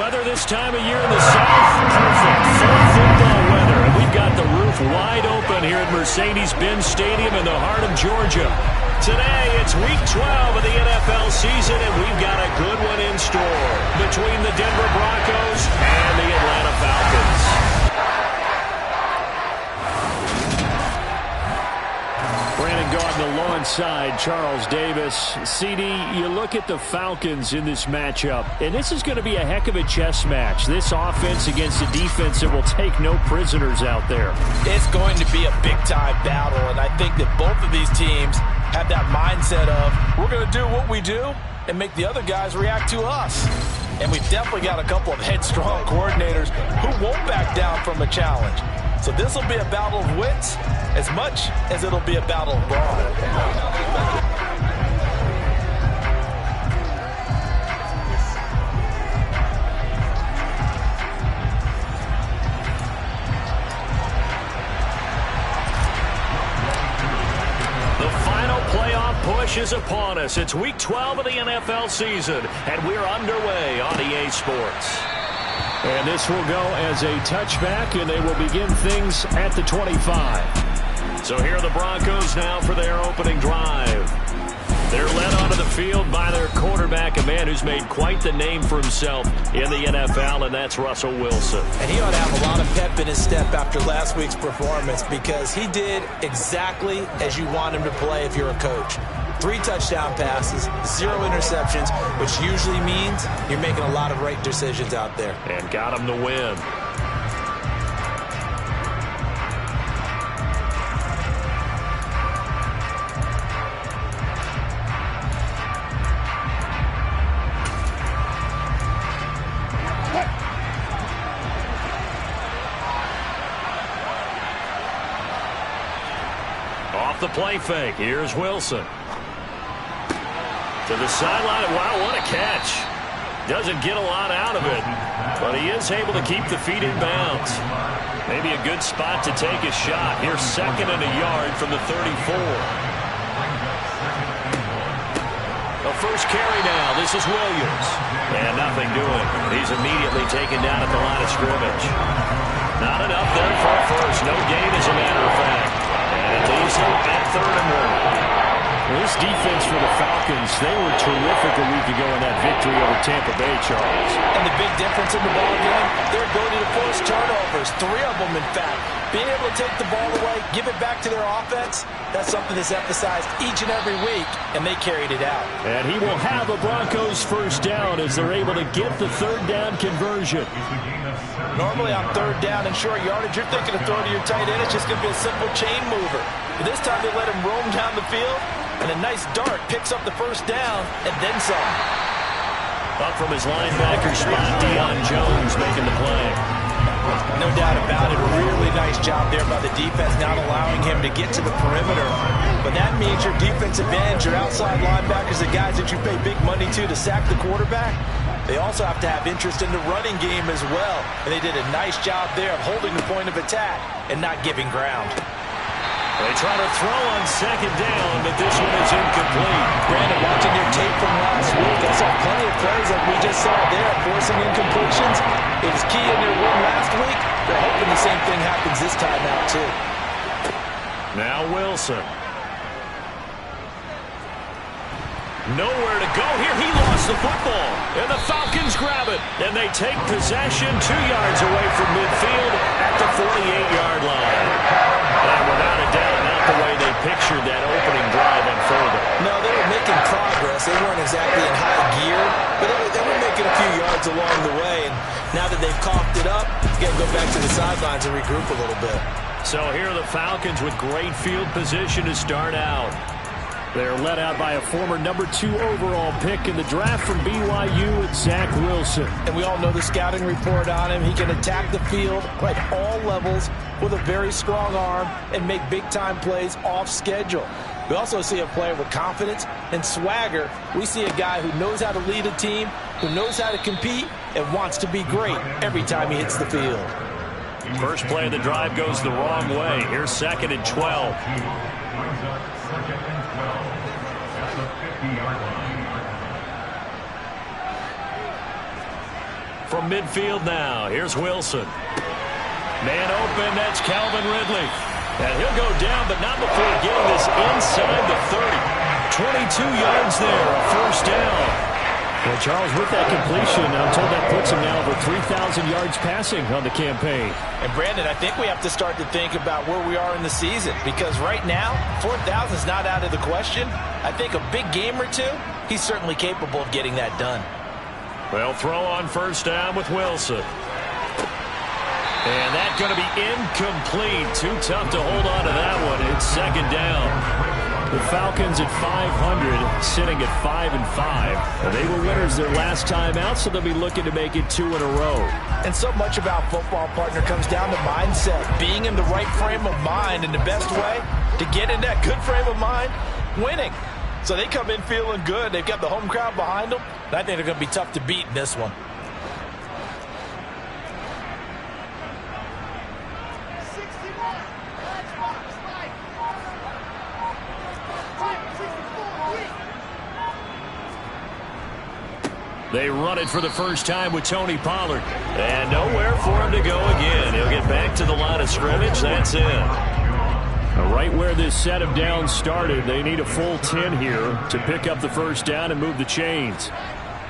weather this time of year in the South? Perfect. Full football weather. And we've got the roof wide open here at Mercedes-Benz Stadium in the heart of Georgia. Today, it's Week 12 of the NFL season, and we've got a good one in store between the Denver Broncos and the Atlanta Falcons. Brandon Gaudin alongside Charles Davis. CD, you look at the Falcons in this matchup, and this is going to be a heck of a chess match. This offense against a defense that will take no prisoners out there. It's going to be a big-time battle, and I think that both of these teams have that mindset of, we're going to do what we do and make the other guys react to us. And we've definitely got a couple of headstrong coordinators who won't back down from a challenge. So this will be a battle of wits as much as it'll be a battle of brawn. Push is upon us. It's Week 12 of the NFL season, and we're underway on EA Sports. And this will go as a touchback, and they will begin things at the 25. So here are the Broncos now for their opening drive. They're led onto the field by their quarterback, a man who's made quite the name for himself in the NFL, and that's Russell Wilson. And he ought to have a lot of pep in his step after last week's performance, because he did exactly as you want him to play if you're a coach. 3 touchdown passes, 0 interceptions, which usually means you're making a lot of right decisions out there. And got him the win. Off the play fake, here's Wilson. To the sideline. Wow, what a catch. Doesn't get a lot out of it, but he is able to keep the feet in bounds. Maybe a good spot to take a shot. Here's 2nd and a yard from the 34. The first carry now. This is Williams. And nothing doing. He's immediately taken down at the line of scrimmage. Not enough there for a first. No gain, as a matter of fact. And it leaves him at 3rd and 1. This defense for the Falcons, they were terrific a week ago in that victory over Tampa Bay, Charles. And the big difference in the ball game, their ability to force turnovers, 3 of them in fact. Being able to take the ball away, give it back to their offense, that's something that's emphasized each and every week, and they carried it out. And he will have a Broncos first down as they're able to get the 3rd down conversion. Normally on 3rd down and short yardage, you're thinking of throwing to your tight end. It's just going to be a simple chain mover. But this time they let him roam down the field, and a nice dart picks up the first down, and then some. Up from his linebacker spot, Deion Jones making the play. No doubt about it. A really nice job there by the defense, not allowing him to get to the perimeter. But that means your defensive ends, your outside linebackers, the guys that you pay big money to sack the quarterback, they also have to have interest in the running game as well. And they did a nice job there of holding the point of attack and not giving ground. They try to throw on 2nd down, but this one is incomplete. Brandon, watching their tape from last week, I saw plenty of plays like we just saw there, forcing incompletions. It was key in their win last week. They're hoping the same thing happens this time out, too. Now Wilson. Nowhere to go here. He lost the football, and the Falcons grab it. And they take possession 2 yards away from midfield at the 48-yard line. And without a doubt, not the way they pictured that opening drive unfolded. No, they were making progress. They weren't exactly in high gear, but they were making a few yards along the way. And now that they've coughed it up, you got to go back to the sidelines and regroup a little bit. So here are the Falcons with great field position to start out. They're led out by a former number 2 overall pick in the draft from BYU, Zach Wilson. And we all know the scouting report on him. He can attack the field at all levels with a very strong arm and make big-time plays off schedule. We also see a player with confidence and swagger. We see a guy who knows how to lead a team, who knows how to compete, and wants to be great every time he hits the field. First play of the drive goes the wrong way. Here's 2nd and 12. From midfield now, here's Wilson. Man open, that's Calvin Ridley. And he'll go down, but not before getting this inside the 30. 22 yards there, a first down. Well, Charles, with that completion, I'm told that puts him now over 3,000 yards passing on the campaign. And, Brandon, I think we have to start to think about where we are in the season, because right now, 4,000 is not out of the question. I think a big game or two, he's certainly capable of getting that done. Well, throw on first down with Wilson. And that's going to be incomplete. Too tough to hold on to that one. It's second down. The Falcons at 500, sitting at 5-5. They were winners their last time out, so they'll be looking to make it 2 in a row. And so much about football, partner, comes down to mindset. Being in the right frame of mind, and the best way to get in that good frame of mind, winning. So they come in feeling good. They've got the home crowd behind them. And I think they're going to be tough to beat in this one. They run it for the first time with Tony Pollard. And nowhere for him to go again. He'll get back to the line of scrimmage. That's it. Right where this set of downs started, they need a full 10 here to pick up the first down and move the chains.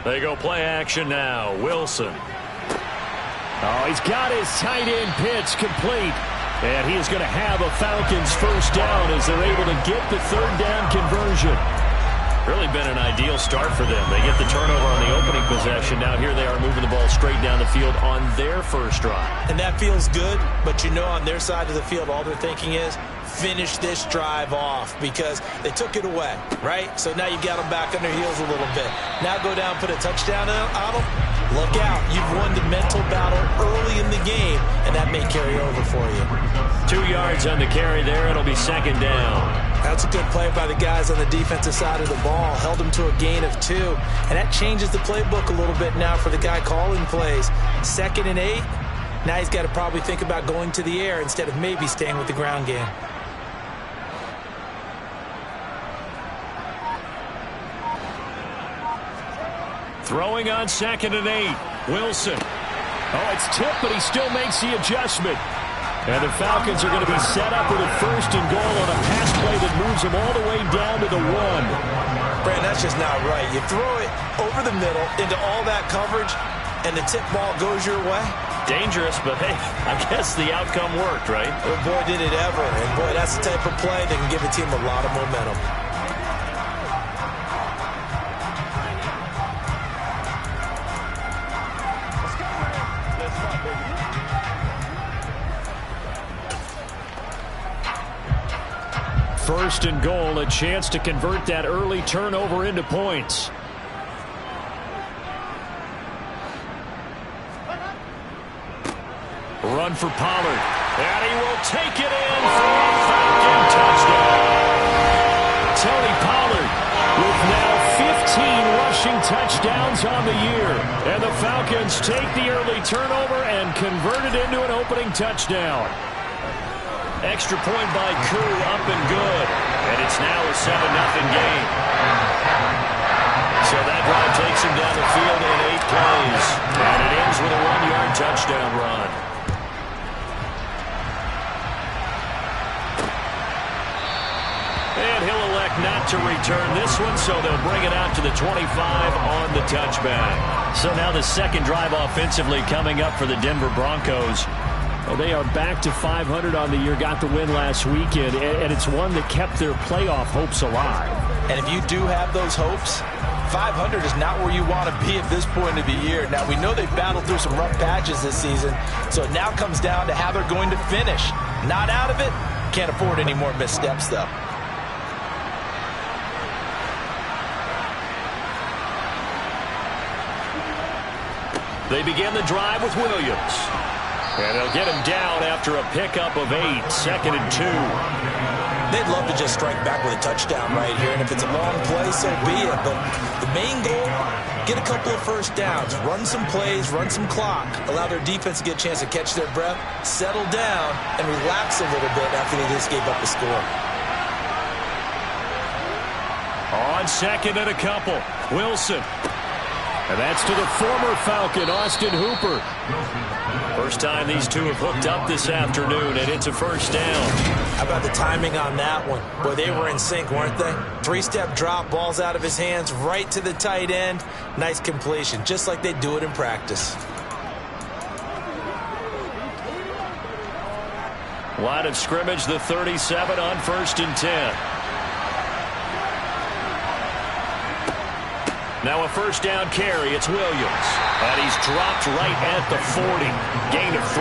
They go play action now. Wilson. Oh, he's got his tight end pitch complete. And he is going to have a Falcons first down as they're able to get the third down conversion. Really been an ideal start for them. They get the turnover on the opening possession. Now here they are moving the ball straight down the field on their first drive. And that feels good, but you know on their side of the field all they're thinking is finish this drive off because they took it away, right? So now you got them back on their heels a little bit. Now go down, put a touchdown on them. Look out. You've won the mental battle early in the game, and that may carry over for you. 2 yards on the carry there. It'll be second down. That's a good play by the guys on the defensive side of the ball. Held them to a gain of 2. And that changes the playbook a little bit now for the guy calling plays. 2nd and 8. Now he's got to probably think about going to the air instead of maybe staying with the ground game. Throwing on 2nd and 8. Wilson. Oh, it's tipped, but he still makes the adjustment. And the Falcons are going to be set up with a first and goal on a pass play that moves them all the way down to the 1. Brand, that's just not right. You throw it over the middle into all that coverage, and the tip ball goes your way. Dangerous, but hey, I guess the outcome worked, right? Oh, boy, did it ever. And boy, that's the type of play that can give a team a lot of momentum. First and goal, a chance to convert that early turnover into points. Run for Pollard. And he will take it in for a Falcon touchdown. Tony Pollard with now 15 rushing touchdowns on the year. And the Falcons take the early turnover and convert it into an opening touchdown. Extra point by Koo, up and good. And it's now a 7-0 game. So that drive takes him down the field in 8 plays. And it ends with a 1-yard touchdown run. And he'll elect not to return this one, so they'll bring it out to the 25 on the touchback. So now the second drive offensively coming up for the Denver Broncos. Well, they are back to 500 on the year, got the win last weekend, and it's one that kept their playoff hopes alive. And if you do have those hopes, 500 is not where you want to be at this point of the year. Now, we know they've battled through some rough patches this season, so it now comes down to how they're going to finish. Not out of it, can't afford any more missteps, though. They begin the drive with Williams. And they'll get him down after a pickup of 8, 2nd and 2. They'd love to just strike back with a touchdown right here, and if it's a long play, so be it. But the main goal, get a couple of first downs, run some plays, run some clock, allow their defense to get a chance to catch their breath, settle down, and relax a little bit after they just gave up a score. On 2nd and a couple, Wilson. And that's to the former Falcon, Austin Hooper. First time these two have hooked up this afternoon, and it's a first down. How about the timing on that one? Boy, they were in sync, weren't they? Three-step drop, ball's out of his hands, right to the tight end. Nice completion, just like they do it in practice. Line of scrimmage, the 37 on 1st and 10. Now a first down carry. It's Williams. And he's dropped right at the 40. Gain of 3.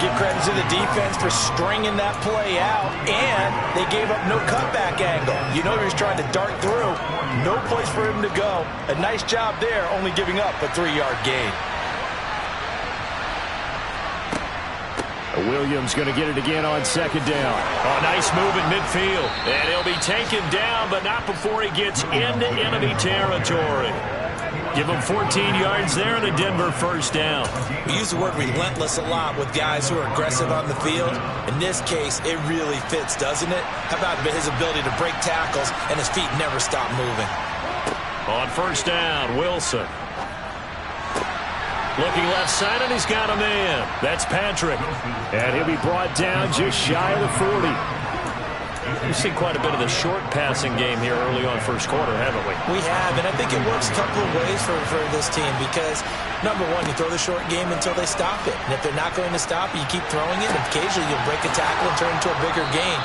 Give credit to the defense for stringing that play out, and they gave up no cutback angle. You know he was trying to dart through. No place for him to go. A nice job there, only giving up a 3-yard gain. Williams going to get it again on 2nd down. Oh, nice move in midfield. And he'll be taken down, but not before he gets into enemy territory. Give him 14 yards there and a Denver first down. We use the word relentless a lot with guys who are aggressive on the field. In this case, it really fits, doesn't it? How about his ability to break tackles and his feet never stop moving? On 1st down, Wilson. Looking left side, and he's got a man. That's Patrick. And he'll be brought down just shy of the 40. We've seen quite a bit of the short passing game here early on first quarter, haven't we? We have, and I think it works a couple of ways for this team because, number one, you throw the short game until they stop it. And if they're not going to stop it, you keep throwing it, and occasionally you'll break a tackle and turn it into a bigger gain.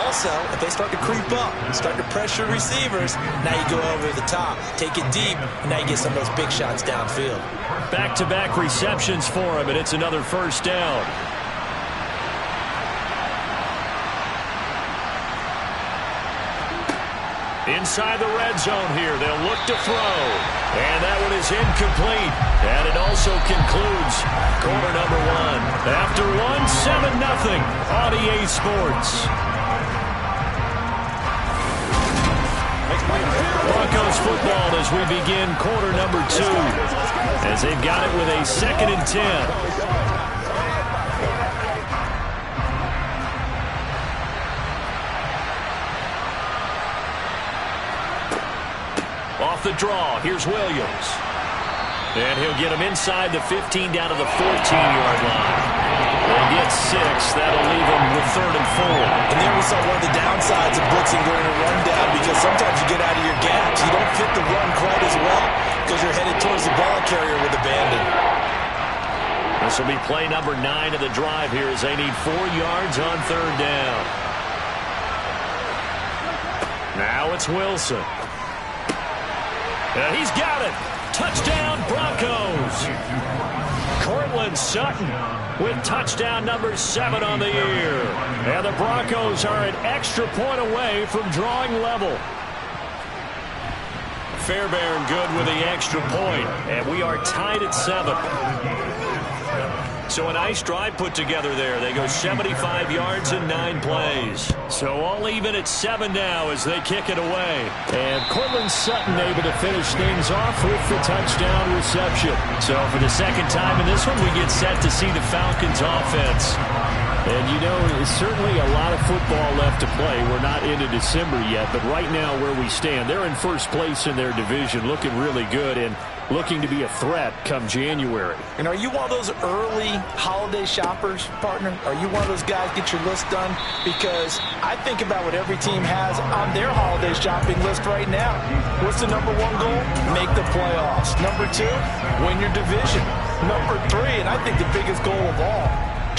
Also, if they start to creep up, start to pressure receivers, now you go over the top, take it deep, and now you get some of those big shots downfield. Back-to-back receptions for him, and it's another first down. Inside the red zone here, they'll look to throw. And that one is incomplete. And it also concludes quarter number 1. After 7-0 on EA Sports. Broncos football as we begin quarter number 2. As they've got it with a 2nd and 10. Off the draw, here's Williams. And he'll get him inside the 15 down to the 14-yard line. They get 6. That'll leave him with 3rd and 4. And there we saw one of the downsides of blitzing during a rundown because sometimes you get out of your gaps. You don't fit the run quite as well because you're headed towards the ball carrier with abandon. This will be play number 9 of the drive here as they need 4 yards on 3rd down. Now it's Wilson. And he's got it. Touchdown, Broncos. Cortland Sutton with touchdown number 7 on the year. And the Broncos are an extra point away from drawing level. Fairbairn good with the extra point. And we are tied at 7. So a nice drive put together there. They go 75 yards in 9 plays. So all even at 7 now as they kick it away. And Cortland Sutton able to finish things off with the touchdown reception. So for the 2nd time in this one, we get set to see the Falcons offense. And, you know, there's certainly a lot of football left to play. We're not into December yet, but right now where we stand, they're in first place in their division, looking really good and looking to be a threat come January. And are you one of those early holiday shoppers, partner? Are you one of those guys get your list done? Because I think about what every team has on their holiday shopping list right now. What's the number 1 goal? Make the playoffs. Number 2, win your division. Number 3, and I think the biggest goal of all,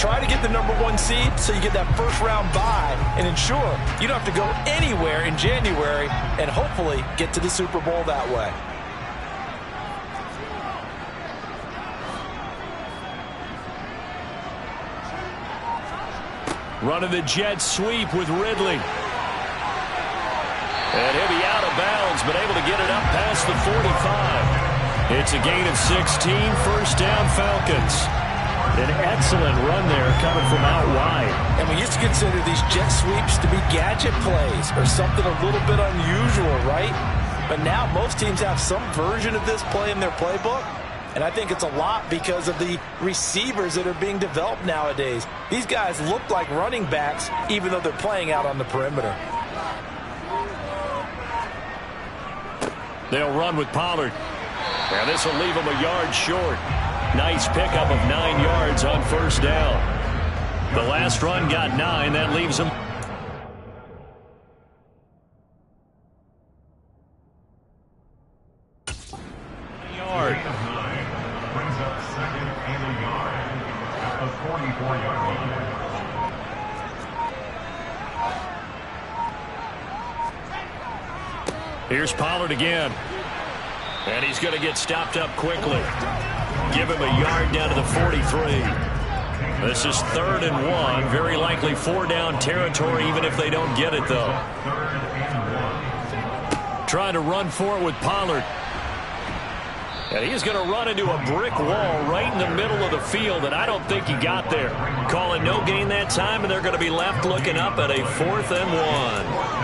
try to get the number 1 seed so you get that first-round bye and ensure you don't have to go anywhere in January and hopefully get to the Super Bowl that way. Running the jet sweep with Ridley. And he'll be out of bounds, but able to get it up past the 45. It's a gain of 16, first down Falcons. An excellent run there coming from out wide. And we used to consider these jet sweeps to be gadget plays or something a little bit unusual, right? But now most teams have some version of this play in their playbook. And I think it's a lot because of the receivers that are being developed nowadays. These guys look like running backs even though they're playing out on the perimeter. They'll run with Pollard. And this will leave him a yard short. Nice pickup of 9 yards on first down. The last run got 9. That leaves him. Yard. Brings up second and a yard at the 44-yard line. Here's Pollard again. And he's going to get stopped up quickly. Give him a yard down to the 43. This is 3rd and 1. Very likely 4-down territory, even if they don't get it, though. Trying to run for it with Pollard. And he's going to run into a brick wall right in the middle of the field, and I don't think he got there. Calling no gain that time, and they're going to be left looking up at a 4th and 1.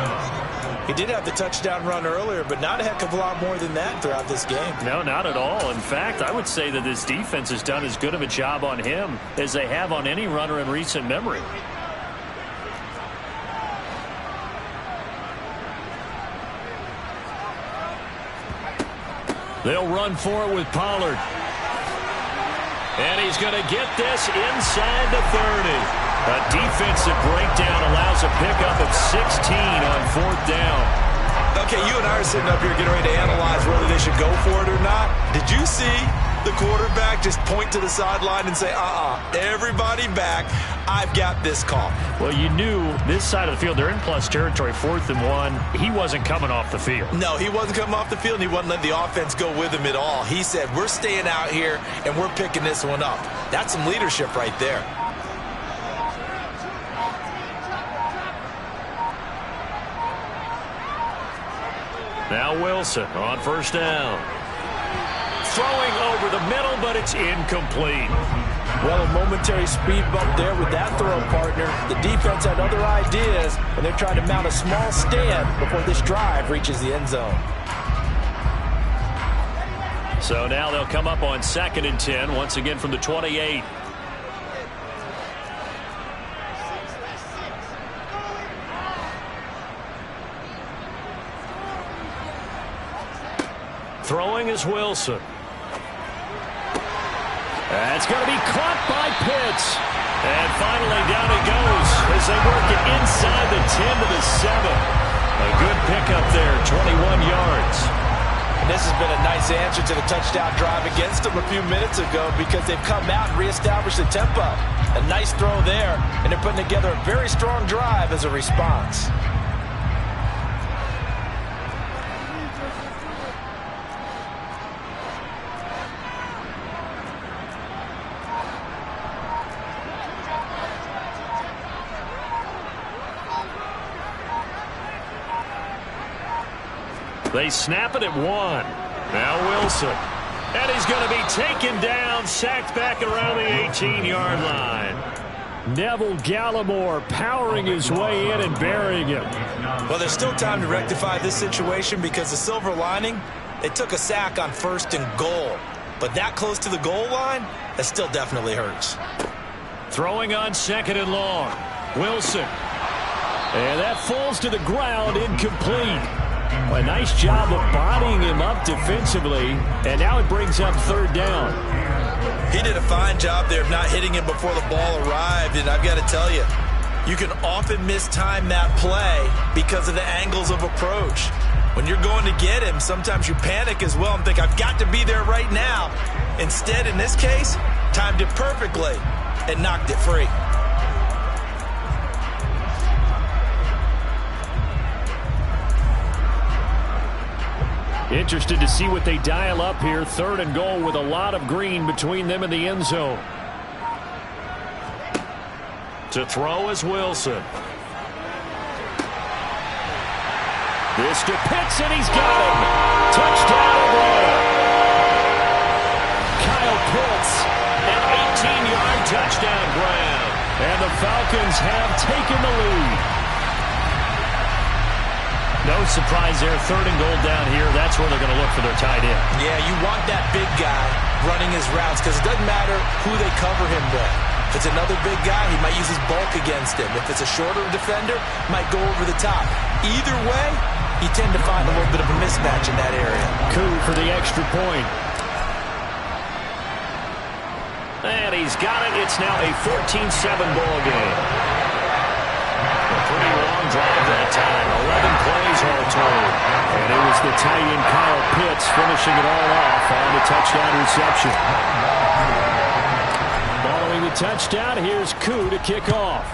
He did have the touchdown run earlier, but not a heck of a lot more than that throughout this game. No, not at all. In fact, I would say that this defense has done as good of a job on him as they have on any runner in recent memory. They'll run for it with Pollard. And he's going to get this inside the 30. A defensive breakdown allows a pickup of 16 on 4th down. Okay, you and I are sitting up here getting ready to analyze whether they should go for it or not. Did you see the quarterback just point to the sideline and say, everybody back, I've got this call? Well, you knew this side of the field, they're in plus territory, 4th and 1. He wasn't coming off the field. No, he wasn't coming off the field, and he wasn't letting the offense go with him at all. He said, we're staying out here, and we're picking this one up. That's some leadership right there. Now Wilson on first down. Throwing over the middle, but it's incomplete. Well, a momentary speed bump there with that throw, partner. The defense had other ideas, and they're trying to mount a small stand before this drive reaches the end zone. So now they'll come up on 2nd and 10, once again from the 28. Throwing is Wilson. That's going to be caught by Pitts. And finally down it goes as they work it inside the 10 to the 7. A good pickup there, 21 yards. And this has been a nice answer to the touchdown drive against them a few minutes ago because they've come out and reestablished the tempo. A nice throw there, and they're putting together a very strong drive as a response. They snap it at 1. Now Wilson. And he's going to be taken down, sacked back around the 18-yard line. Neville Gallimore powering his way in and burying him. Well, there's still time to rectify this situation because the silver lining, they took a sack on 1st and goal. But that close to the goal line, that still definitely hurts. Throwing on 2nd and long. Wilson. And that falls to the ground, incomplete. A nice job of bodying him up defensively, and now it brings up 3rd down. He did a fine job there of not hitting him before the ball arrived, and I've got to tell you, you can often mistime that play because of the angles of approach. When you're going to get him, sometimes you panic as well and think, I've got to be there right now. Instead, in this case, timed it perfectly and knocked it free. Interested to see what they dial up here. 3rd and goal with a lot of green between them and the end zone. To throw is Wilson. This to Pitts, and he's got him. Touchdown, Atlanta. Kyle Pitts, an 18-yard touchdown grab. And the Falcons have taken the lead. No surprise there. 3rd and goal down here. That's where they're going to look for their tight end. Yeah, you want that big guy running his routes because it doesn't matter who they cover him with. If it's another big guy, he might use his bulk against him. If it's a shorter defender, might go over the top. Either way, you tend to find a little bit of a mismatch in that area. Coup for the extra point. and he's got it. It's now a 14-7 ball game. A pretty long drive that time. 11 plays all told. And it was the tight end Kyle Pitts finishing it all off on the touchdown reception. Following the touchdown, here's Koo to kick off.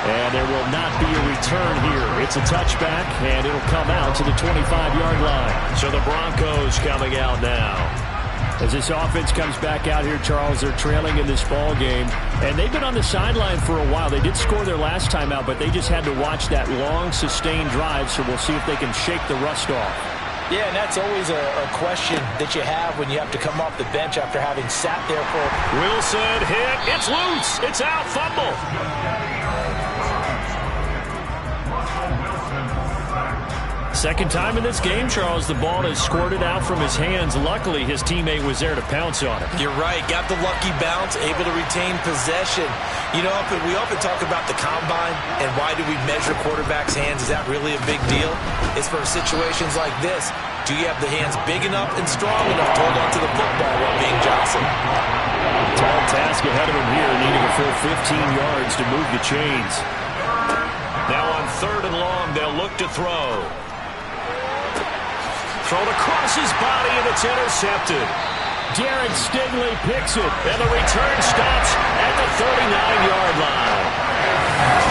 And there will not be a return here. It's a touchback, and it'll come out to the 25-yard line. So the Broncos coming out now. As this offense comes back out here, Charles, they're trailing in this ball game. And they've been on the sideline for a while. They did score their last time out, but they just had to watch that long, sustained drive. So we'll see if they can shake the rust off. Yeah, and that's always a question that you have when you have to come off the bench after having sat there for... Wilson hit. It's loose. It's out. Fumble. Second time in this game, Charles, the ball has squirted out from his hands. Luckily, his teammate was there to pounce on it. You're right. Got the lucky bounce, able to retain possession. You know, we often talk about the combine and why do we measure quarterbacks' hands. Is that really a big deal? It's for situations like this. Do you have the hands big enough and strong enough to hold on to the football while being jostled? Tall task ahead of him here, needing a full 15 yards to move the chains. Now on 3rd and long, they'll look to throw. Thrown across his body, and it's intercepted. Jared Stigley picks it, and the return stops at the 39-yard line.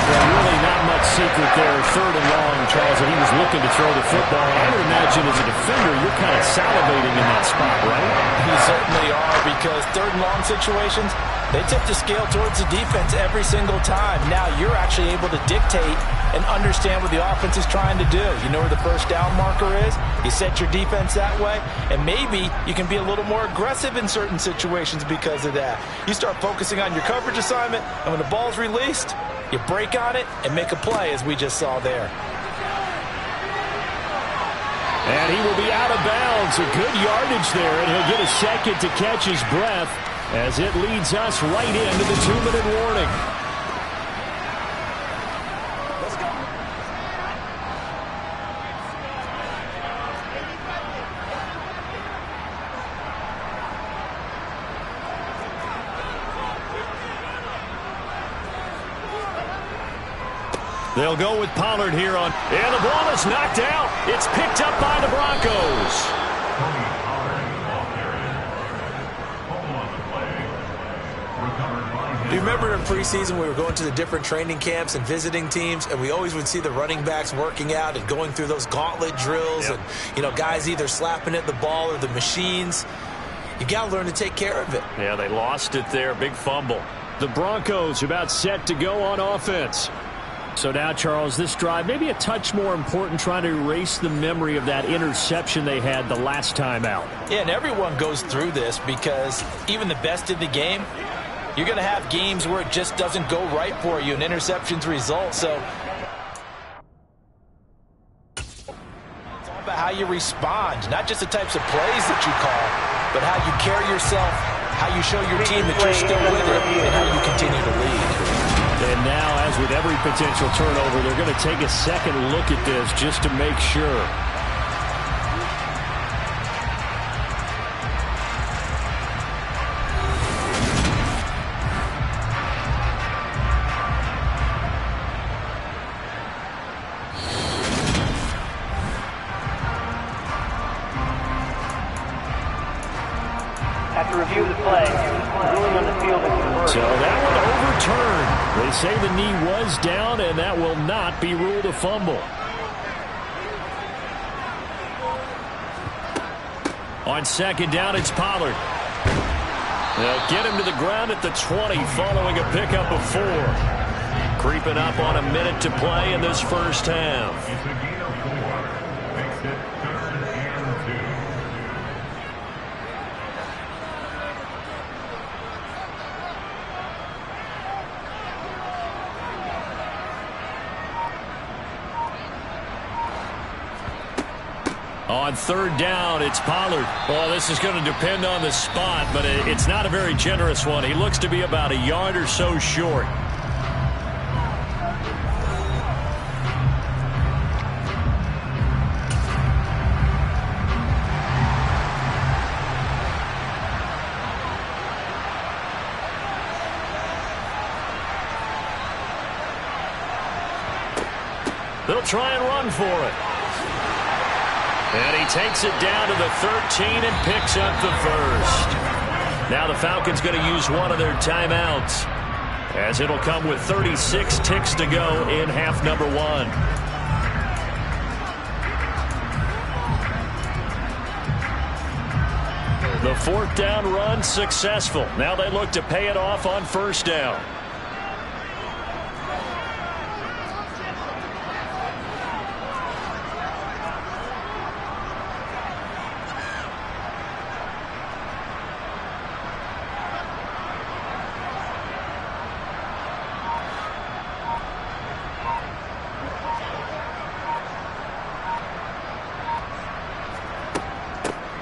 Well, really not much secret there. 3rd and long, Charles, and he was looking to throw the football. I would imagine as a defender, you're kind of salivating in that spot, right? You certainly are, because 3rd and long situations, they tip the scale towards the defense every single time. Now you're actually able to dictate and understand what the offense is trying to do. You know where the first down marker is. You set your defense that way, and maybe you can be a little more aggressive in certain situations because of that. You start focusing on your coverage assignment, and when the ball's released, you break on it and make a play, as we just saw there. And he will be out of bounds. A good yardage there, and he'll get a second to catch his breath as it leads us right into the 2-minute warning. They'll go with Pollard here on, and the ball is knocked out. It's picked up by the Broncos. Do you remember in preseason we were going to the different training camps and visiting teams, and we always would see the running backs working out and going through those gauntlet drills, and, you know, guys either slapping at the ball or the machines. You got to learn to take care of it. Yeah, they lost it there. Big fumble. The Broncos about set to go on offense. So now, Charles, this drive maybe a touch more important, trying to erase the memory of that interception they had the last time out. Yeah, and everyone goes through this because even the best in the game, you're going to have games where it just doesn't go right for you, and interceptions result. So it's all about how you respond, not just the types of plays that you call, but how you carry yourself, how you show your team that you're still with it, and how you continue to lead. And now, as with every potential turnover, they're going to take a second look at this just to make sure. After review of the play, ruling on the field is converted. So that one overturned. They say the knee was down, and that will not be ruled a fumble. On 2nd down, it's Pollard. They'll get him to the ground at the 20 following a pickup of 4. Creeping up on a minute to play in this first half. It's a gain of 4. Makes it 3rd and 2. On 3rd down, it's Pollard. Well, this is going to depend on the spot, but it's not a very generous one. He looks to be about a yard or so short. They'll try and run for it. And he takes it down to the 13 and picks up the first. Now the Falcons going to use one of their timeouts, as it'll come with 36 ticks to go in half number one. The fourth down run successful. Now they look to pay it off on first down.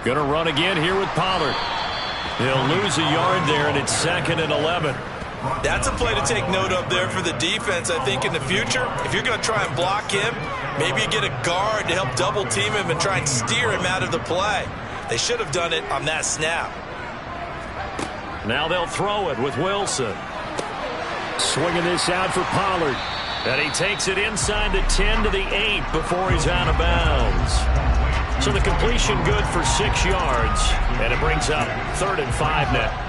Going to run again here with Pollard. He'll lose a yard there, and it's 2nd and 11. That's a play to take note of there for the defense. I think in the future, if you're going to try and block him, maybe you get a guard to help double team him and try and steer him out of the play. They should have done it on that snap. Now they'll throw it with Wilson. Swinging this out for Pollard. And he takes it inside the 10 to the 8 before he's out of bounds. So the completion good for 6 yards, and it brings up 3rd and 5 now.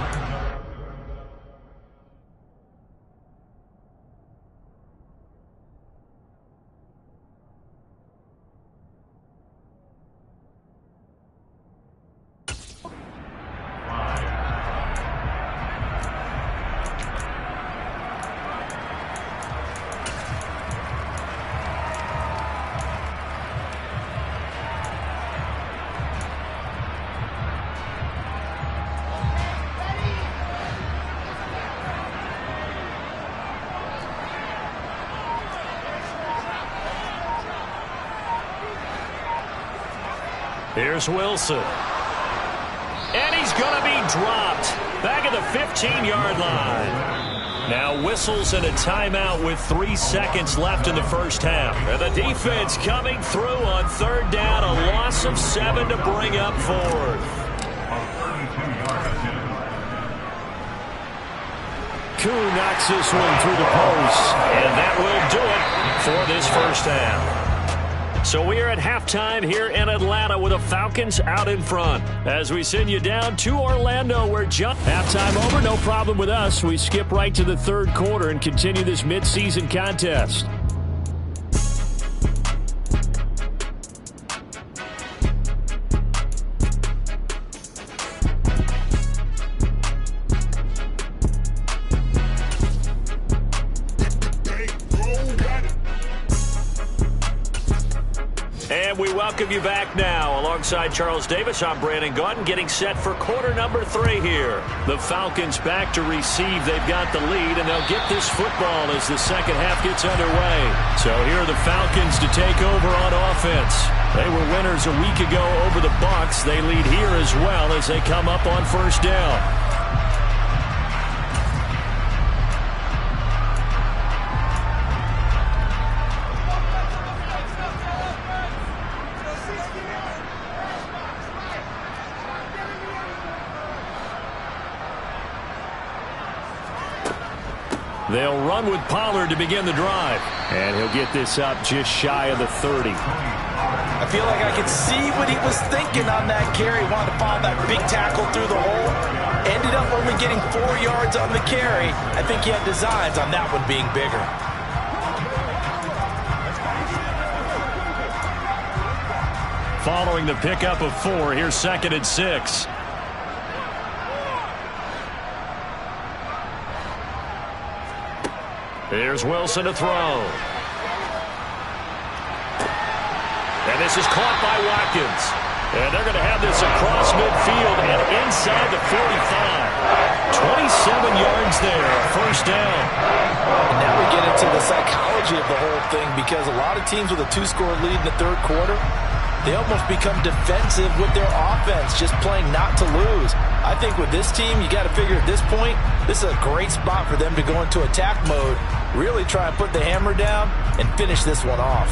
Here's Wilson. And he's going to be dropped back at the 15-yard line. Now whistles and a timeout with 3 seconds left in the first half. And the defense coming through on 3rd down. A loss of 7 to bring up 4th. Koo knocks this one through the post. And that will do it for this first half. So we are at halftime here in Atlanta with the Falcons out in front. As we send you down to Orlando, where halftime over, no problem with us. We skip right to the 3rd quarter and continue this midseason contest. And we welcome you back now. Alongside Charles Davis, I'm Brandon Gaudin, getting set for quarter number 3 here. The Falcons back to receive. They've got the lead, and they'll get this football as the second half gets underway. So here are the Falcons to take over on offense. They were winners a week ago over the Bucs. They lead here as well as they come up on first down. They'll run with Pollard to begin the drive. And he'll get this up just shy of the 30. I feel like I could see what he was thinking on that carry. Wanted to follow that big tackle through the hole. Ended up only getting 4 yards on the carry. I think he had designs on that one being bigger. Following the pickup of 4, here's 2nd and 6. Here's Wilson to throw. And this is caught by Watkins. And they're going to have this across midfield and inside the 45. 27 yards there, first down. And now we get into the psychology of the whole thing, because a lot of teams with a 2-score lead in the 3rd quarter, they almost become defensive with their offense, just playing not to lose. I think with this team, you got to figure at this point, this is a great spot for them to go into attack mode, really try and put the hammer down and finish this one off.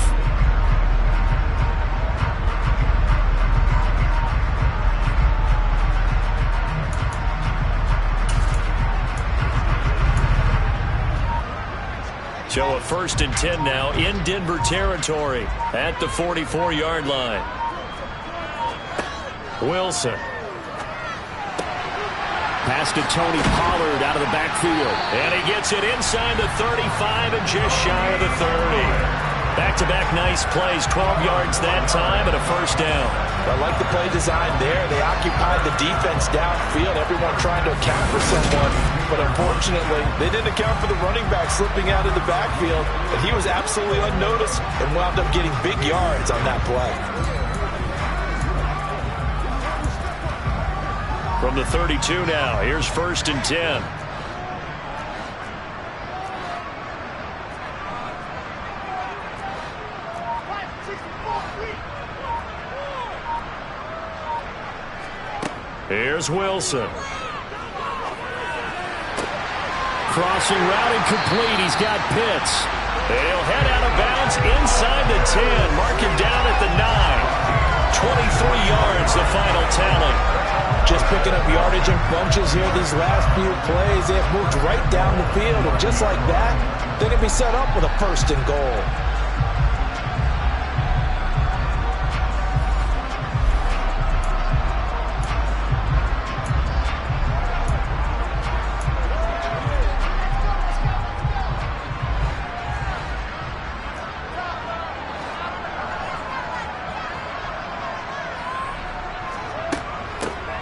So a 1st and 10 now in Denver territory at the 44-yard line. Wilson. Pass to Tony Pollard out of the backfield. And he gets it inside the 35 and just shy of the 30. Back-to-back nice plays, 12 yards that time and a 1st down. I like the play design there. They occupied the defense downfield, everyone trying to account for someone. But unfortunately, they didn't account for the running back slipping out of the backfield. And he was absolutely unnoticed and wound up getting big yards on that play. From the 32 now, here's 1st and 10. Here's Wilson. Crossing route incomplete. He's got Pitts. He'll head out of bounds inside the 10. Mark him down at the 9. 23 yards, the final tally. Just picking up yardage in bunches here these last few plays. They have moved right down the field, and just like that, they're going to be set up with a 1st and goal.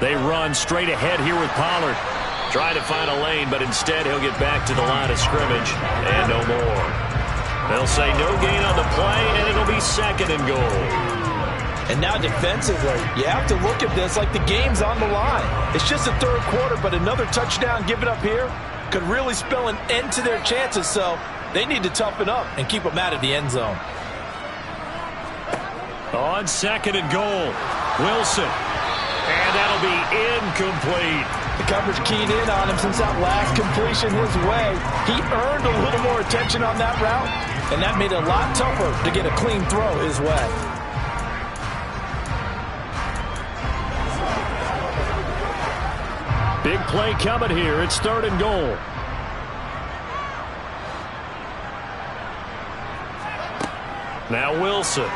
They run straight ahead here with Pollard. Trying to find a lane, but instead he'll get back to the line of scrimmage. And no more. They'll say no gain on the play, and it'll be 2nd and goal. And now defensively, you have to look at this like the game's on the line. It's just the 3rd quarter, but another touchdown given up here could really spell an end to their chances. So they need to toughen up and keep them out of the end zone. On 2nd and goal, Wilson. And that'll be incomplete. The coverage keyed in on him since that last completion his way. He earned a little more attention on that route, and that made it a lot tougher to get a clean throw his way. Big play coming here. It's 3rd and goal. Now Wilson.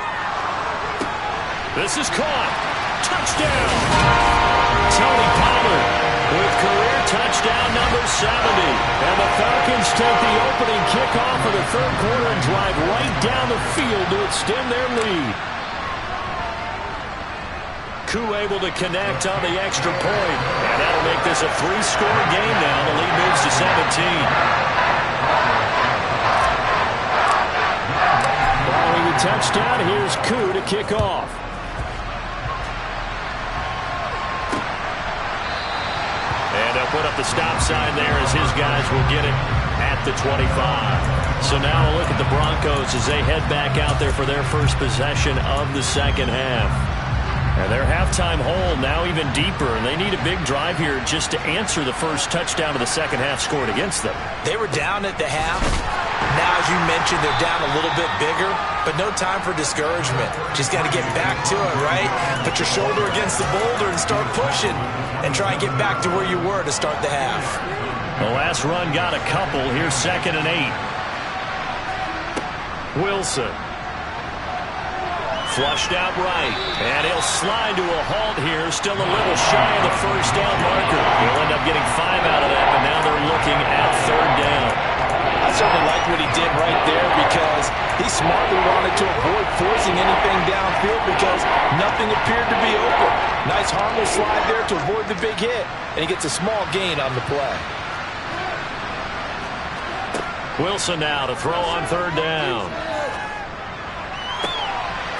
This is caught. Touchdown! Tony Pollard with career touchdown number 70. And the Falcons take the opening kickoff of the 3rd quarter and drive right down the field to extend their lead. Koo able to connect on the extra point. And that'll make this a 3-score game now. The lead moves to 17. Following the touchdown, here's Koo to kick off. And they'll put up the stop sign there as his guys will get it at the 25. So now a look at the Broncos as they head back out there for their first possession of the 2nd half. And their halftime hole now even deeper, and they need a big drive here just to answer the first touchdown of the 2nd half scored against them. They were down at the half. Now, as you mentioned, they're down a little bit bigger, but no time for discouragement. Just got to get back to it, right? Put your shoulder against the boulder and start pushing and try and get back to where you were to start the half. The last run got a couple. Here's 2nd and 8. Wilson. Flushed out right, and he'll slide to a halt here, still a little shy of the 1st down marker. He'll end up getting 5 out of that, but now they're looking at 3rd down. I certainly like what he did right there because he smartly wanted to avoid forcing anything downfield because nothing appeared to be open. Nice harmless slide there to avoid the big hit, and he gets a small gain on the play. Wilson now to throw on 3rd down.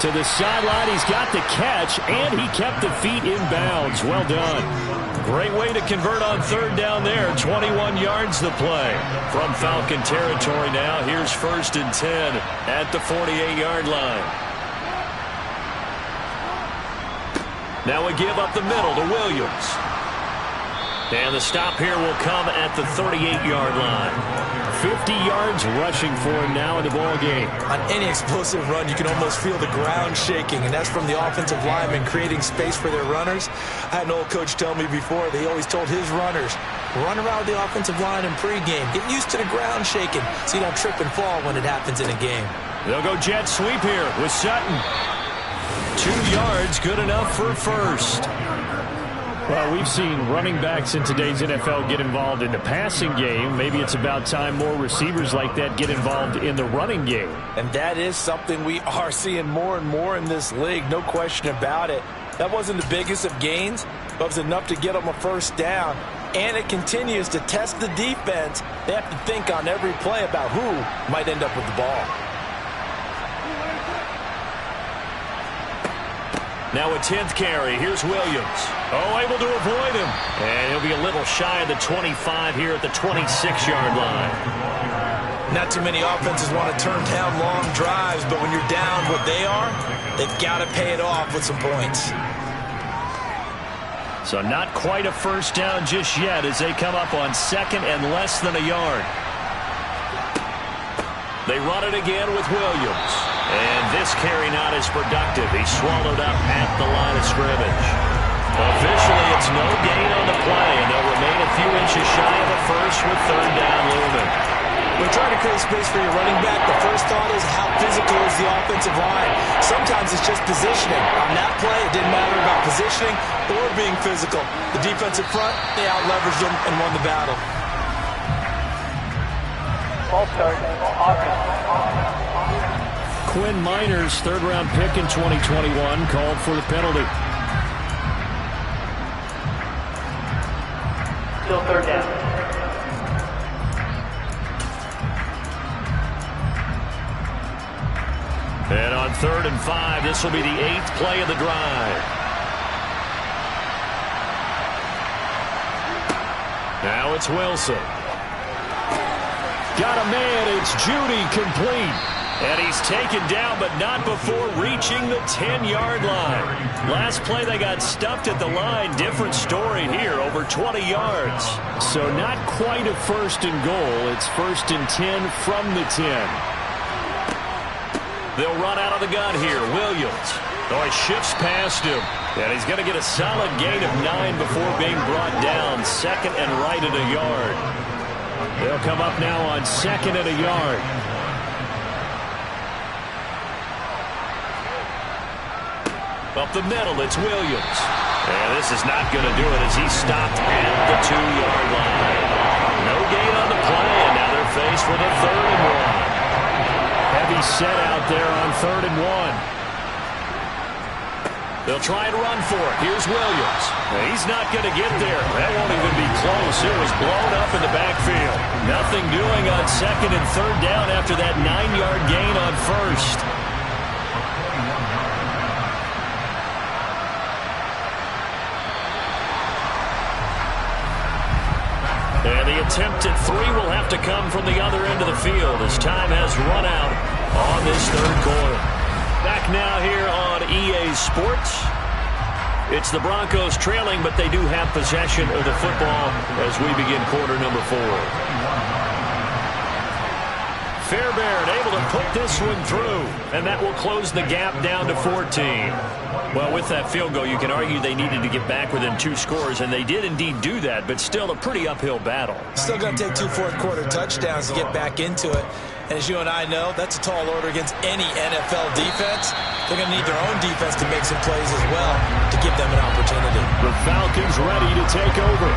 To the sideline, he's got the catch, and he kept the feet in bounds. Well done. Great way to convert on 3rd down there. 21 yards the play. From Falcon territory now, here's 1st and 10 at the 48-yard line. Now we give up the middle to Williams. And the stop here will come at the 38-yard line. 50 yards rushing for him now in the ball game. On any explosive run, you can almost feel the ground shaking, and that's from the offensive linemen creating space for their runners. I had an old coach tell me before, they always told his runners, run around the offensive line in pregame. Get used to the ground shaking so you don't trip and fall when it happens in a game. They'll go jet sweep here with Sutton. 2 yards, good enough for a first. Well, we've seen running backs in today's NFL get involved in the passing game. Maybe it's about time more receivers like that get involved in the running game. And that is something we are seeing more and more in this league, no question about it. That wasn't the biggest of gains, but it was enough to get them a first down. And it continues to test the defense. They have to think on every play about who might end up with the ball. Now a 10th carry. Here's Williams. Oh, able to avoid him. And he'll be a little shy of the 25 here at the 26-yard line. Not too many offenses want to turn down long drives, but when you're down what they are, they've got to pay it off with some points. So not quite a first down just yet as they come up on second and less than a yard. They run it again with Williams. And this carry not as productive. He's swallowed up at the line of scrimmage. Officially, it's no gain on the play, and they'll remain a few inches shy of a first with third down looming. When trying to create space for your running back, the first thought is how physical is the offensive line. Sometimes it's just positioning. On that play, it didn't matter about positioning or being physical. The defensive front, they out-leveraged them and won the battle. Ball start, offense. Quinn Miners, third-round pick in 2021, called for the penalty. Still third down. And on 3rd and 5, this will be the 8th play of the drive. Now it's Wilson. Got a man, it's Judy, complete. And he's taken down, but not before reaching the 10-yard line. Last play, they got stuffed at the line. Different story here, over 20 yards. So not quite a first and goal. It's 1st and 10 from the 10. They'll run out of the gun here. Williams. Oh, he shifts past him. And he's going to get a solid gain of 9 before being brought down. 2nd and right at a yard. They'll come up now on 2nd and a yard. Up the middle, it's Williams. And this is not going to do it as he's stopped at the 2-yard line. No gain on the play, and now they're faced with a 3rd and 1. Heavy set out there on 3rd and 1. They'll try and run for it. Here's Williams. He's not going to get there. That won't even be close. It was blown up in the backfield. Nothing doing on 2nd and 3rd down after that 9-yard gain on 1st. And the attempt at 3 will have to come from the other end of the field as time has run out on this 3rd quarter. Back now here on EA Sports. It's the Broncos trailing, but they do have possession of the football as we begin quarter number 4. Fairbairn able to put this one through, and that will close the gap down to 14. Well, with that field goal, you can argue they needed to get back within 2 scores, and they did indeed do that, but still a pretty uphill battle. Still going to take 2 fourth-quarter touchdowns to get back into it. And as you and I know, that's a tall order against any NFL defense. They're going to need their own defense to make some plays as well to give them an opportunity. The Falcons ready to take over.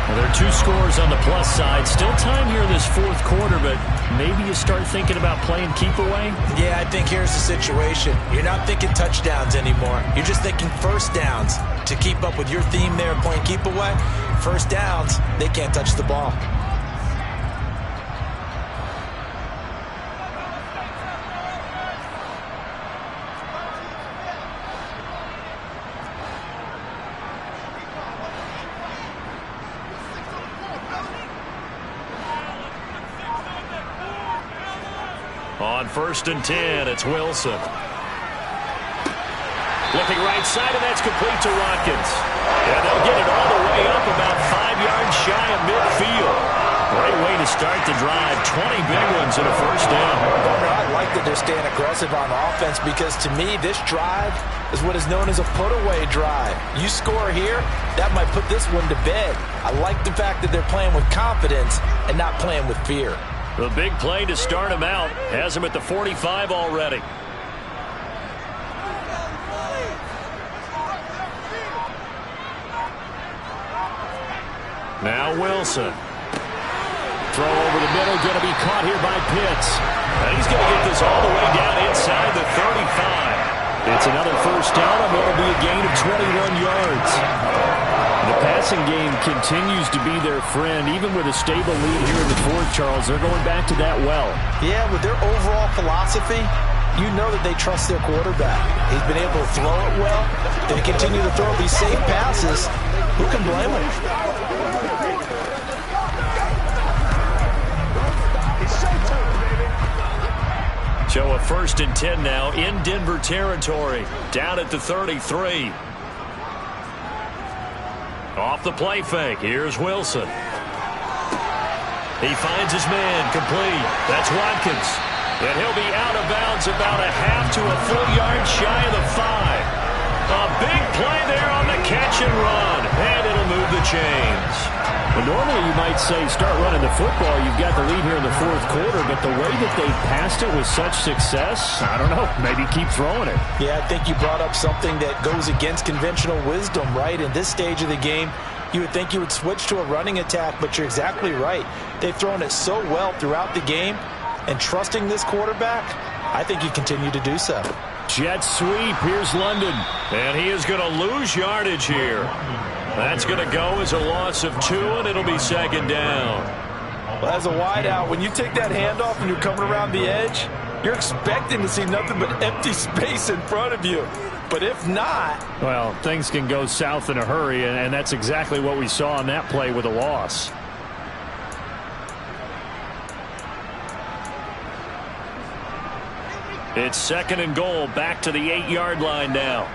Well, there are 2 scores on the plus side. Still time here in this 4th quarter, but maybe you start thinking about playing keep away? Yeah, I think here's the situation. You're not thinking touchdowns anymore. You're just thinking first downs. To keep up with your theme there, playing keep away, first downs, they can't touch the ball. On 1st and 10, it's Wilson. Looking right side, and that's complete to Watkins. And they'll get it all the way up about 5 yards shy of midfield. Great way to start the drive. 20 big ones and a first down. I like that they're staying aggressive on offense because, to me, this drive is what is known as a put-away drive. You score here, that might put this one to bed. I like the fact that they're playing with confidence and not playing with fear. The big play to start him out has him at the 45 already. Now Wilson. Throw over the middle, going to be caught here by Pitts. And he's going to get this all the way down inside the 35. It's another first down, and it'll be a gain of 21 yards. The passing game continues to be their friend. Even with a stable lead here in the fourth, Charles, they're going back to that well. Yeah, with their overall philosophy, you know that they trust their quarterback. He's been able to throw it well. They continue to throw these safe passes. Who can blame him? So a 1st and 10 now in Denver territory. Down at the 33. Off the play fake. Here's Wilson. He finds his man complete. That's Watkins. And he'll be out of bounds about a half to a full yard shy of the 5. A big play there on the catch and run. And it'll move the chains. Well, normally you might say start running the football. You've got the lead here in the fourth quarter, but the way that they passed it with such success, I don't know, maybe keep throwing it. Yeah, I think you brought up something that goes against conventional wisdom, right? In this stage of the game, you would think you would switch to a running attack, but you're exactly right. They've thrown it so well throughout the game, and trusting this quarterback, I think you continue to do so. Jet sweep. Here's London, and he is going to lose yardage here. That's going to go as a loss of 2, and it'll be second down. Well, as a wideout, when you take that handoff and you're coming around the edge, you're expecting to see nothing but empty space in front of you. But if not... Well, things can go south in a hurry, and that's exactly what we saw on that play with a loss. It's 2nd and goal, back to the 8-yard line now.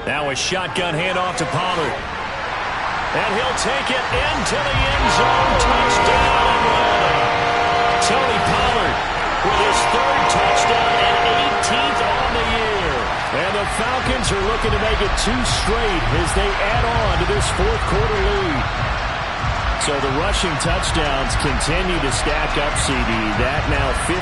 Now a shotgun handoff to Pollard. And he'll take it into the end zone. Touchdown and running. Tony Pollard with his 3rd touchdown and 18th on the year. And the Falcons are looking to make it 2 straight as they add on to this fourth quarter lead. So the rushing touchdowns continue to stack up, CD. That now 15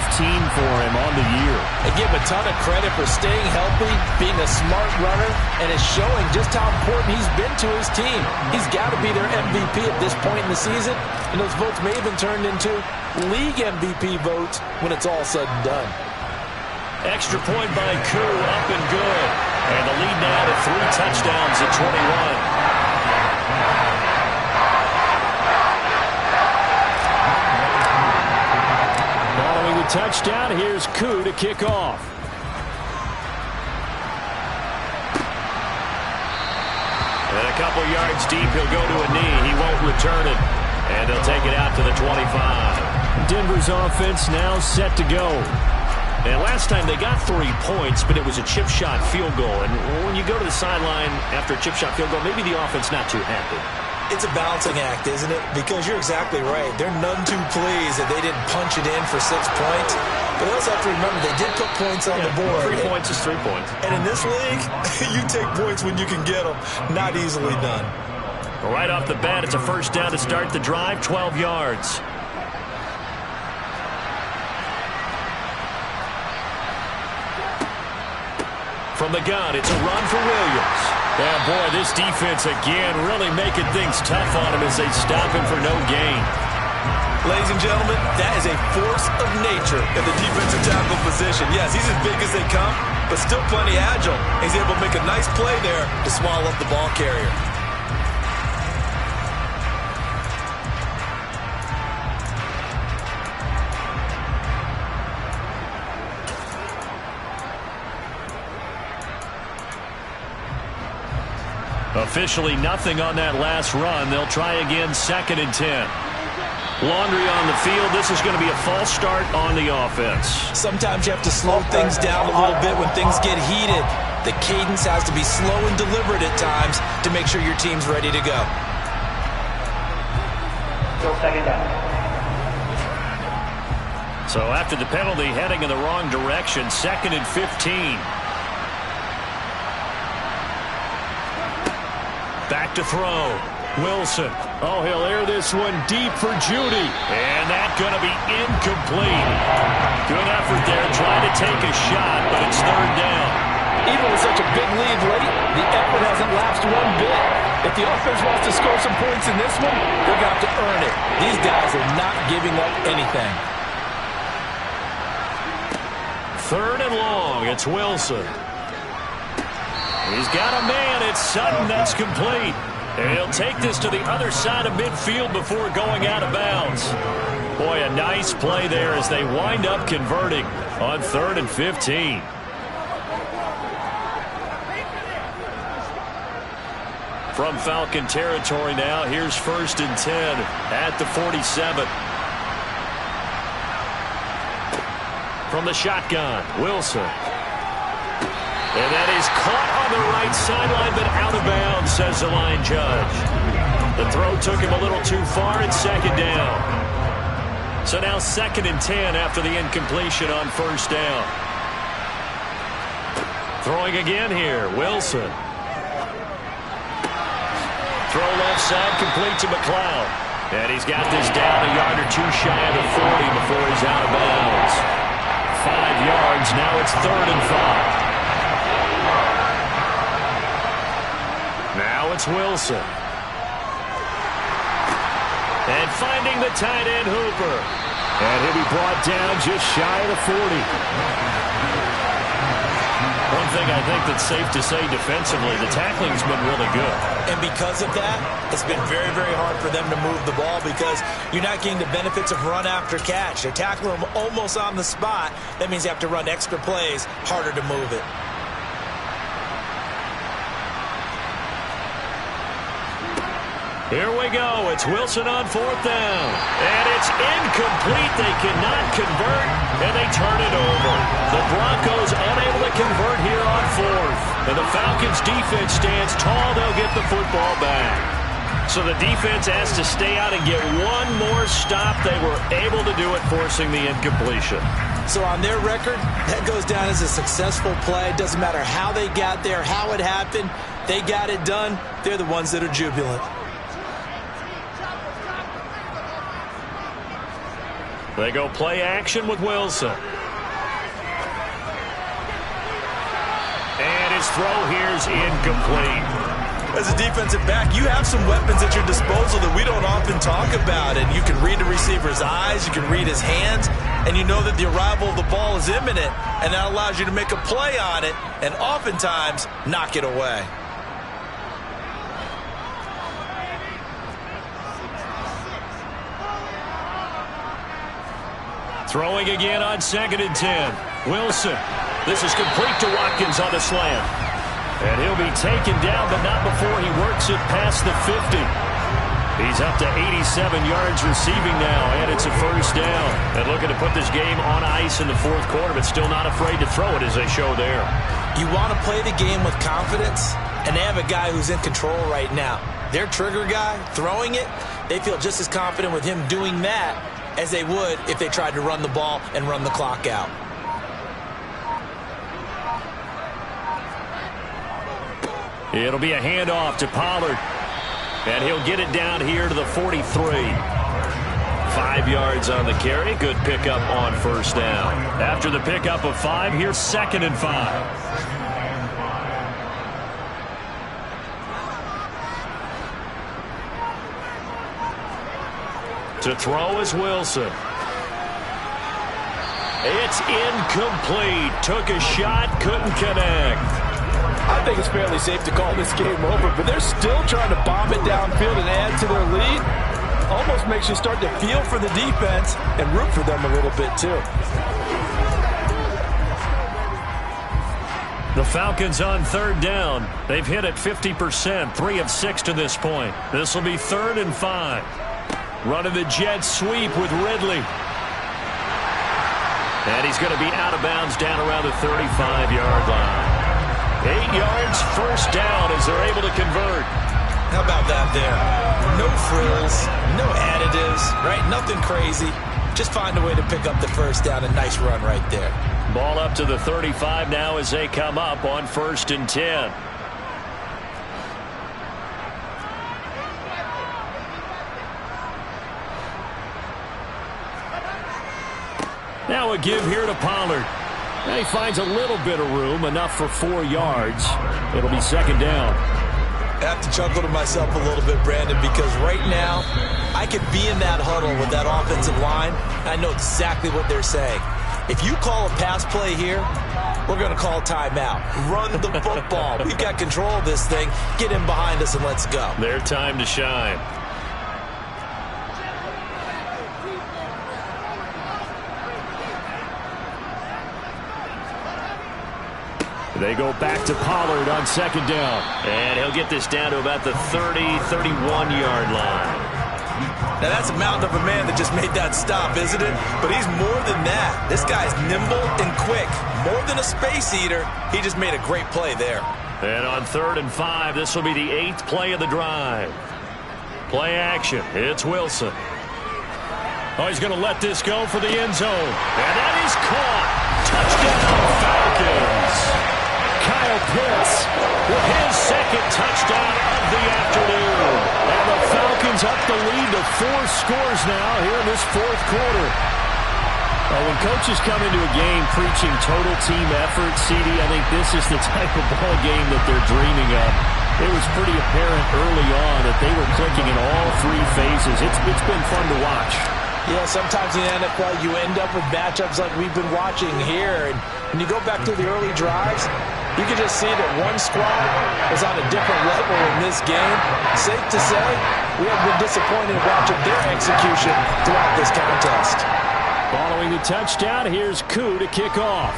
for him on the year. I give him a ton of credit for staying healthy, being a smart runner, and it's showing just how important he's been to his team. He's got to be their MVP at this point in the season, and those votes may have been turned into league MVP votes when it's all said and done. Extra point by Koo, up and good. And the lead now to 3 touchdowns at 21. Touchdown. Here's Koo to kick off. And a couple yards deep, he'll go to a knee. He won't return it. And they'll take it out to the 25. Denver's offense now set to go. And last time they got 3 points, but it was a chip shot field goal. And when you go to the sideline after a chip shot field goal, maybe the offense not too happy. It's a balancing act, isn't it? Because you're exactly right. They're none too pleased that they didn't punch it in for 6 points. But they also have to remember they did put points on the board. 3 points is 3 points. And in this league, you take points when you can get them. Not easily done. Right off the bat, it's a first down to start the drive, 12 yards. From the gun, it's a run for Williams. Oh, boy, this defense again really making things tough on him as they stop him for no gain. Ladies and gentlemen, that is a force of nature in the defensive tackle position. Yes, he's as big as they come, but still plenty agile. He's able to make a nice play there to swallow up the ball carrier. Officially nothing on that last run. They'll try again, 2nd and 10. Laundry on the field. This is going to be a false start on the offense. Sometimes you have to slow things down a little bit when things get heated. The cadence has to be slow and deliberate at times to make sure your team's ready to go. Still 2nd down. So after the penalty, heading in the wrong direction, 2nd and 15. Back to throw. Wilson. Oh, he'll air this one deep for Judy. And that's going to be incomplete. Good effort there, trying to take a shot, but it's 3rd down. Even with such a big lead late, the effort hasn't lapsed one bit. If the offense wants to score some points in this one, they're going to have to earn it. These guys are not giving up anything. 3rd and long. It's Wilson. He's got a man. It's Sutton. That's complete. And he'll take this to the other side of midfield before going out of bounds. Boy, a nice play there as they wind up converting on 3rd and 15. From Falcon territory now, here's 1st and 10 at the 47. From the shotgun, Wilson. And that is caught on the right sideline, but out of bounds, says the line judge. The throw took him a little too far, and 2nd down. So now 2nd and 10 after the incompletion on 1st down. Throwing again here, Wilson. Throw left side, complete to McLeod. And he's got this down a yard or two shy of the 40 before he's out of bounds. 5 yards, now it's 3rd and 5. Now it's Wilson. And finding the tight end Hooper. And he'll be brought down just shy of the 40. One thing I think that's safe to say defensively, the tackling's been really good. And because of that, it's been very, very hard for them to move the ball because you're not getting the benefits of run after catch. They're tackling them almost on the spot. That means you have to run extra plays, harder to move it. Here we go. It's Wilson on 4th down. And it's incomplete. They cannot convert, and they turn it over. The Broncos unable to convert here on 4th. And the Falcons' defense stands tall. They'll get the football back. So the defense has to stay out and get one more stop. They were able to do it, forcing the incompletion. So on their record, that goes down as a successful play. It doesn't matter how they got there, how it happened. They got it done. They're the ones that are jubilant. They go play action with Wilson. And his throw here's incomplete. As a defensive back, you have some weapons at your disposal that we don't often talk about. And you can read the receiver's eyes, you can read his hands, and you know that the arrival of the ball is imminent. And that allows you to make a play on it and oftentimes knock it away. Throwing again on 2nd and 10. Wilson. This is complete to Watkins on the slant. And he'll be taken down, but not before he works it past the 50. He's up to 87 yards receiving now, and it's a 1st down. And looking to put this game on ice in the 4th quarter, but still not afraid to throw it as they show there. You want to play the game with confidence, and they have a guy who's in control right now. Their trigger guy, throwing it, they feel just as confident with him doing that as they would if they tried to run the ball and run the clock out. It'll be a handoff to Pollard. And he'll get it down here to the 43. 5 yards on the carry. Good pickup on 1st down. After the pickup of 5, here's 2nd and 5. To throw is Wilson. It's incomplete. Took a shot, couldn't connect. I think it's fairly safe to call this game over, but they're still trying to bomb it downfield and add to their lead. Almost makes you start to feel for the defense and root for them a little bit too. The Falcons on third down. They've hit it 50%, 3 of 6 to this point. This will be 3rd and 5. Running the jet sweep with Ridley. And he's going to be out of bounds down around the 35-yard line. 8 yards, first down as they're able to convert. How about that there? No frills, no additives, right? Nothing crazy. Just find a way to pick up the first down. A nice run right there. Ball up to the 35 now as they come up on 1st and 10. Now a give here to Pollard. Now he finds a little bit of room, enough for 4 yards. It'll be 2nd down. I have to chuckle to myself a little bit, Brandon, because right now I could be in that huddle with that offensive line. I know exactly what they're saying. If you call a pass play here, we're going to call a timeout. Run the football. We've got control of this thing. Get in behind us and let's go. Their time to shine. They go back to Pollard on 2nd down. And he'll get this down to about the 30, 31-yard line. Now, that's a mountain of a man that just made that stop, isn't it? But he's more than that. This guy's nimble and quick. More than a space eater, he just made a great play there. And on 3rd and 5, this will be the 8th play of the drive. Play action. It's Wilson. Oh, he's going to let this go for the end zone. And that is caught. Touchdown, Falcons. Kyle Pitts with his 2nd touchdown of the afternoon. And the Falcons up the lead to 4 scores now here in this 4th quarter. When coaches come into a game preaching total team effort, CD, I think this is the type of ball game that they're dreaming of. It was pretty apparent early on that they were clicking in all 3 phases. It's been fun to watch. Yeah, sometimes in the NFL you end up with matchups like we've been watching here. And when you go back to the early drives, you can just see that one squad is on a different level in this game. Safe to say, we have been disappointed watching their execution throughout this contest. Following the touchdown, here's Koo to kick off.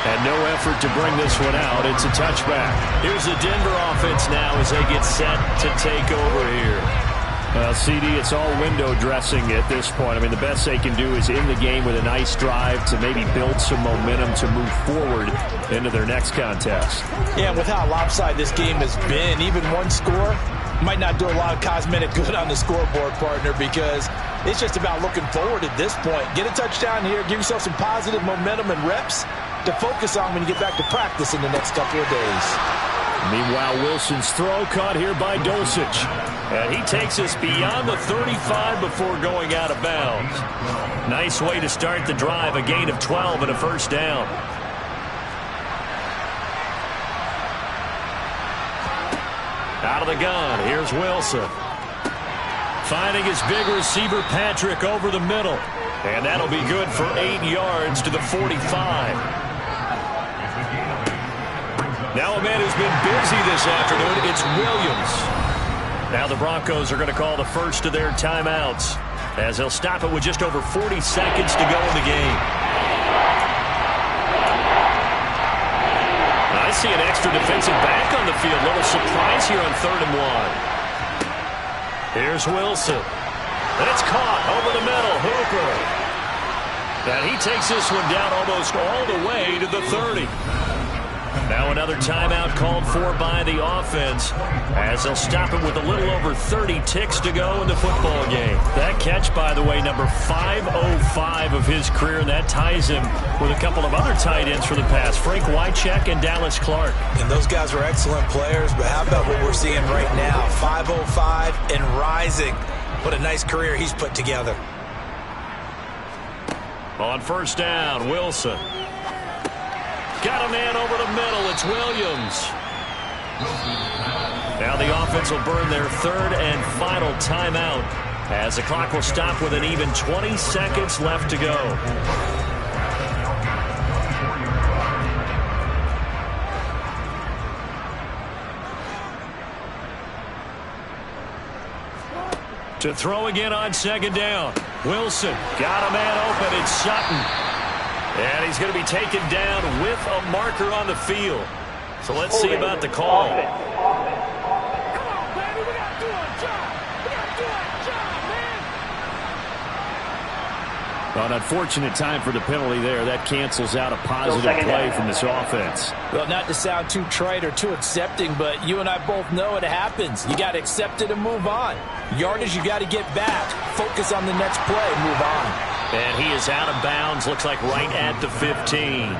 And no effort to bring this one out. It's a touchback. Here's the Denver offense now as they get set to take over here. Well, CD, it's all window dressing at this point. I mean, the best they can do is in the game with a nice drive to maybe build some momentum to move forward into their next contest. Yeah, with how lopsided this game has been, even one score might not do a lot of cosmetic good on the scoreboard, partner, because it's just about looking forward at this point. Get a touchdown here, give yourself some positive momentum and reps to focus on when you get back to practice in the next couple of days. Meanwhile, Wilson's throw caught here by Dulcich. And he takes us beyond the 35 before going out of bounds. Nice way to start the drive, a gain of 12 and a 1st down. Out of the gun, here's Wilson. Finding his big receiver, Patrick, over the middle. And that'll be good for 8 yards to the 45. Now a man who's been busy this afternoon, it's Williams. Now the Broncos are going to call the first of their timeouts as they'll stop it with just over 40 seconds to go in the game. I see an extra defensive back on the field. Little surprise here on 3rd and 1. Here's Wilson. And it's caught over the middle. Hooper. And he takes this one down almost all the way to the 30. Now another timeout called for by the offense as they'll stop it with a little over 30 ticks to go in the football game. That catch, by the way, number 505 of his career, and that ties him with a couple of other tight ends for the past, Frank Wycheck and Dallas Clark. And those guys were excellent players, but how about what we're seeing right now? 505 and rising. What a nice career he's put together. On 1st down, Wilson. Got a man over the middle. It's Williams. Now the offense will burn their 3rd and final timeout as the clock will stop with an even 20 seconds left to go. To throw again on 2nd down. Wilson got a man open. It's Sutton. And he's going to be taken down with a marker on the field. So let's see about the call. Offense. Come on, baby. We got to do our job. We got to do our job, man. An unfortunate time for the penalty there. That cancels out a positive play from this offense. Well, not to sound too trite or too accepting, but you and I both know it happens. You got to accept it and move on. Yardage, you got to get back. Focus on the next play and move on. And he is out of bounds, looks like right at the 15.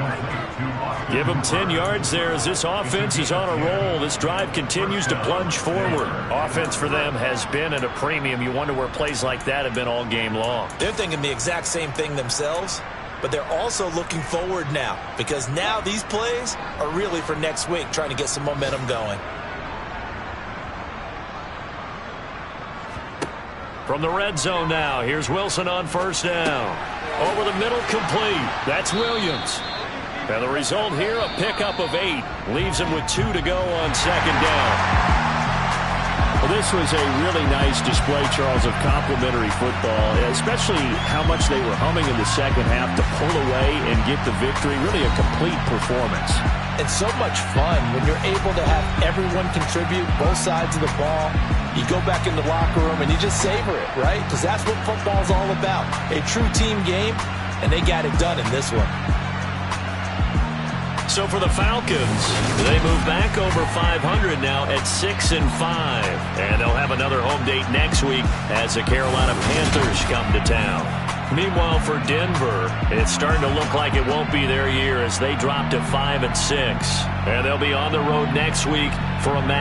Give him 10 yards there as this offense is on a roll. This drive continues to plunge forward. Offense for them has been at a premium. You wonder where plays like that have been all game long. They're thinking the exact same thing themselves, but they're also looking forward now because now these plays are really for next week, trying to get some momentum going. From the red zone now, here's Wilson on first down. Over the middle, complete. That's Williams. And the result here, a pickup of 8. Leaves him with 2 to go on second down. Well, this was a really nice display, Charles, of complimentary football, especially how much they were humming in the second half to pull away and get the victory. Really a complete performance. And so much fun when you're able to have everyone contribute, both sides of the ball. You go back in the locker room and you just savor it, right? Because that's what football's all about. A true team game, and they got it done in this one. So for the Falcons, they move back over 500 now at 6-5. And they'll have another home date next week as the Carolina Panthers come to town. Meanwhile, for Denver, it's starting to look like it won't be their year as they drop to 5-6. And they'll be on the road next week for a match.